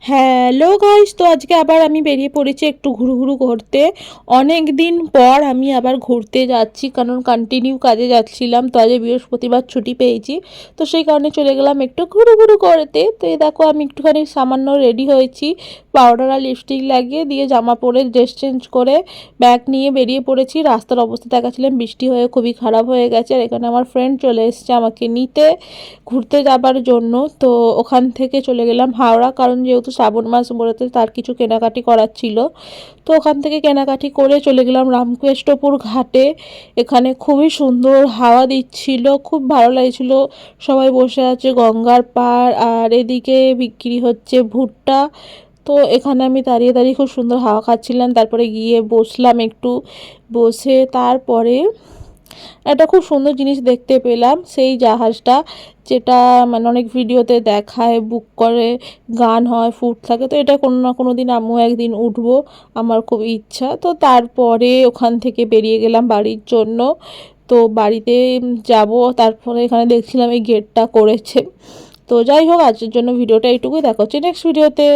Hello guys, তো আজকে আবার আমি বেরিয়ে পড়েছি একটু ঘুরু করতে। অনেক দিন পর আমি আবার ঘুরতে যাচ্ছি, কারণ কন্টিনিউ কাজে যাচ্ছিলাম। তো আজ বৃহস্পতিবার ছুটি পেয়েছি, তো সেই কারণে চলে গেলাম একটু ঘুরু করতে। তো এই দেখো আমি একটুখানি সামান্য রেডি হয়েছি, পাউডার আর লিপস্টিক লাগিয়ে দিয়ে জামা পরে ড্রেস চেঞ্জ করে ব্যাগ নিয়ে বেরিয়ে পড়েছি। রাস্তার অবস্থা দেখাচ্ছিলাম, বৃষ্টি হয়ে খুবই খারাপ হয়ে গেছে। আর এখানে আমার ফ্রেন্ড চলে এসছে আমাকে নিতে ঘুরতে যাবার জন্য। তো ওখান থেকে চলে গেলাম হাওড়া, কারণ যেহেতু শ্রাবণ মাস বলেতে তার কিছু কেনাকাটি করার ছিল। তো ওখান থেকে কেনাকাটি করে চলে গেলাম রামকৃষ্ণপুর ঘাটে। এখানে খুবই সুন্দর হাওয়া দিচ্ছিল, খুব ভালো লাগছিল। সবাই বসে আছে গঙ্গার পাড়, আর এদিকে বিক্রি হচ্ছে ভুট্টা। তো এখানে আমি দাঁড়িয়ে দাঁড়িয়ে খুব সুন্দর হাওয়া খাচ্ছিলাম। তারপরে গিয়ে বসলাম একটু, বসে তারপরে একটা খুব সুন্দর জিনিস দেখতে পেলাম, সেই জাহাজটা যেটা মানে অনেক ভিডিওতে দেখায়, বুক করে গান হয়, ফুড থাকে। তো এটা কোনো না কোনো দিন আমিও একদিন উঠবো, আমার খুব ইচ্ছা। তো তারপরে ওখান থেকে বেরিয়ে গেলাম বাড়ির জন্য। তো বাড়িতে যাব, তারপরে এখানে দেখছিলাম এই গেটটা করেছে। তো যাই হোক, আজকের জন্য ভিডিওটা এইটুকুই, দেখা হচ্ছে নেক্সট ভিডিওতে।